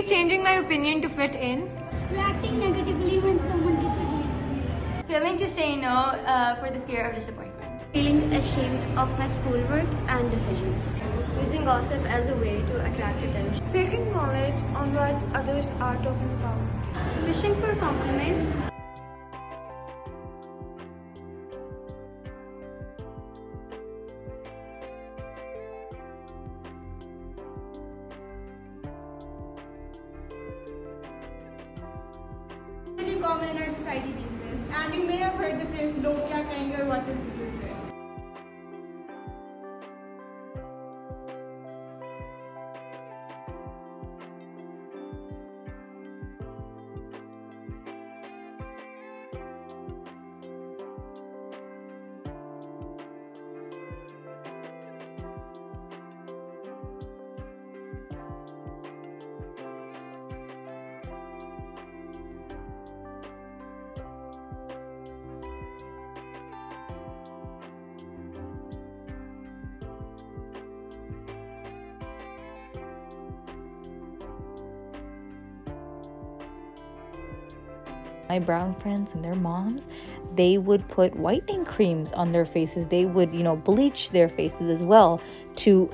Changing my opinion to fit in. Reacting negatively when someone disagrees. Failing to say no for the fear of disappointment. Feeling ashamed of my schoolwork and decisions. Using gossip as a way to attract attention. Taking knowledge on what others are talking about. Wishing for compliments. Very common in our society these days, and you may have heard the phrase "लोग क्या कहेंगे और what will people say." My brown friends and their moms, they would put whitening creams on their faces. They would, bleach their faces as well to,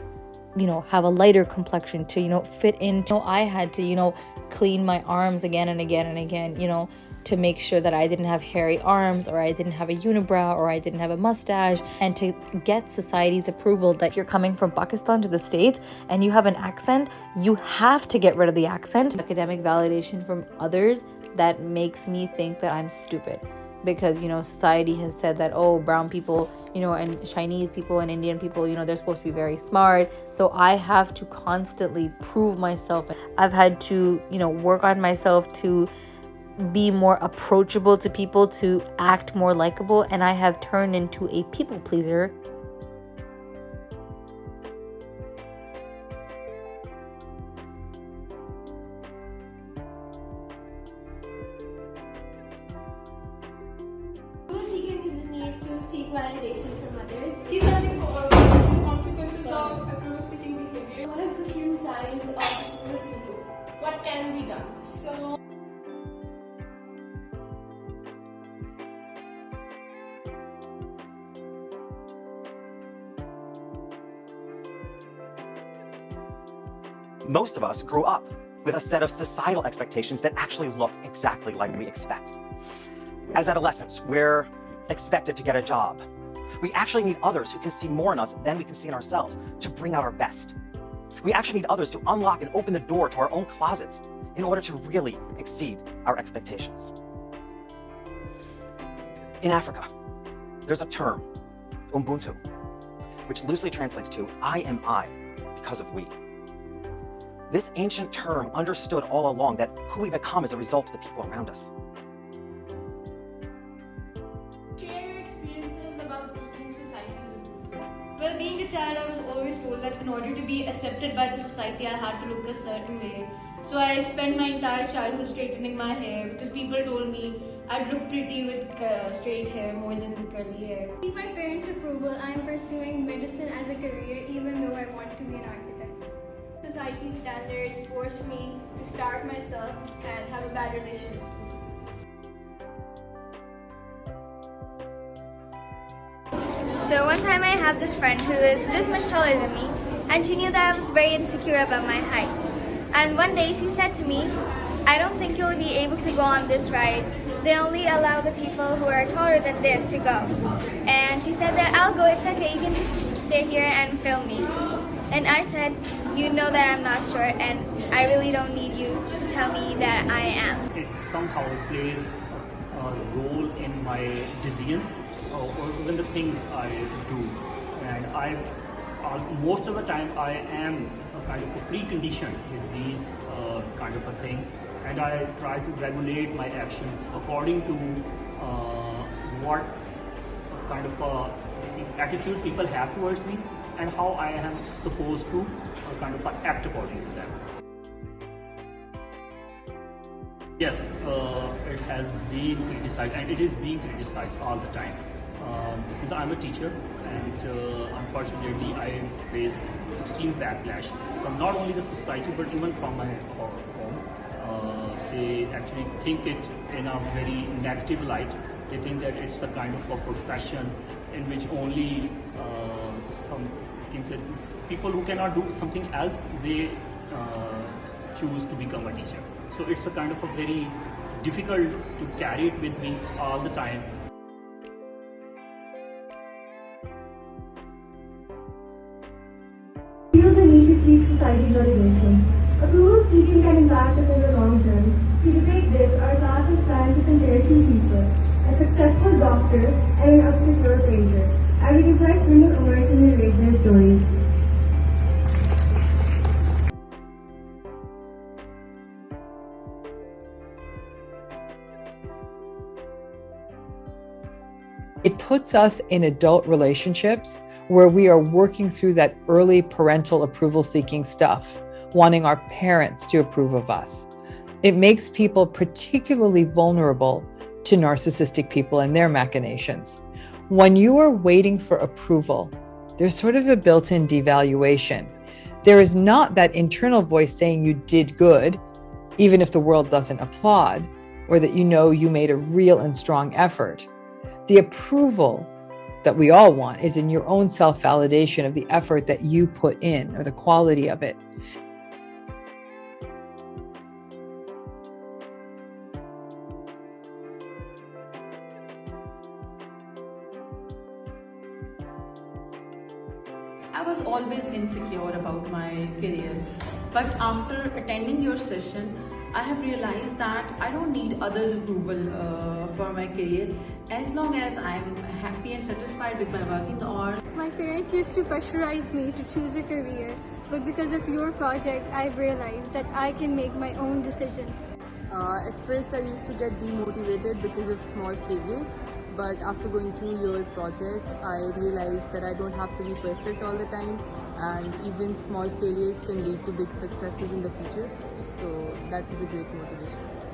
have a lighter complexion, to, fit in. I had to, clean my arms again and again and again, to make sure that I didn't have hairy arms, or I didn't have a unibrow, or I didn't have a mustache, and to get society's approval that you're coming from Pakistan to the States and you have an accent, you have to get rid of the accent. Academic validation from others that makes me think that I'm stupid, because society has said that, oh, brown people, and Chinese people and Indian people, they're supposed to be very smart. So I have to constantly prove myself. I've had to work on myself to be more approachable to people, to act more likable, and I have turned into a people pleaser. Validation from others. These are the consequences of approval-seeking behavior. What is the few signs of approval syndrome? What can be done? So, most of us grew up with a set of societal expectations that actually look exactly like we expect. As adolescents, we're expected to get a job. We actually need others who can see more in us than we can see in ourselves to bring out our best. We actually need others to unlock and open the door to our own closets in order to really exceed our expectations. In Africa, there's a term, Ubuntu, which loosely translates to I am I because of we. This ancient term understood all along that who we become is a result of the people around us. Well, being a child, I was always told that in order to be accepted by the society, I had to look a certain way. So I spent my entire childhood straightening my hair because people told me I'd look pretty with straight hair more than curly hair. With my parents' approval, I am pursuing medicine as a career even though I want to be an architect. Society standards force me to starve myself and have a bad relationship with food. So one time I had this friend who is this much taller than me, and she knew that I was very insecure about my height. And one day she said to me, I don't think you'll be able to go on this ride. They only allow the people who are taller than this to go. And she said that I'll go, it's okay, you can just stay here and film me. And I said, you know that I'm not short, and I really don't need you to tell me that I am. It somehow plays a role in my decisions or even the things I do, and most of the time I am kind of a preconditioned with these kind of things, and I try to regulate my actions according to what kind of attitude people have towards me and how I am supposed to kind of act according to them. Yes, it has been criticized, and it is being criticized all the time. Since I'm a teacher, and unfortunately I face extreme backlash from not only the society but even from my home. they actually think it in a very negative light. They think that it's a kind of a profession in which only people who cannot do something else, they choose to become a teacher. So it's a kind of a very difficult to carry it with me all the time. Feel the need to seek society's validation. Approval seeking can impact us in the long term. To debate this, our class is planned to compare two people, a successful doctor and an obscure painter, and it is like bringing a mercy and narrate their stories. It puts us in adult relationships where we are working through that early parental approval seeking stuff, wanting our parents to approve of us. It makes people particularly vulnerable to narcissistic people and their machinations. When you are waiting for approval, there's sort of a built-in devaluation. There is not that internal voice saying you did good, even if the world doesn't applaud, or that you know you made a real and strong effort. The approval that we all want is in your own self-validation of the effort that you put in, or the quality of it. I was always insecure about my career, but after attending your session, I have realized that I don't need others' approval for my career as long as I'm happy and satisfied with my working hours. My parents used to pressurize me to choose a career, but because of your project, I've realized that I can make my own decisions. At first, I used to get demotivated because of small failures, but after going through your project, I realized that I don't have to be perfect all the time, and even small failures can lead to big successes in the future. So that was a great motivation.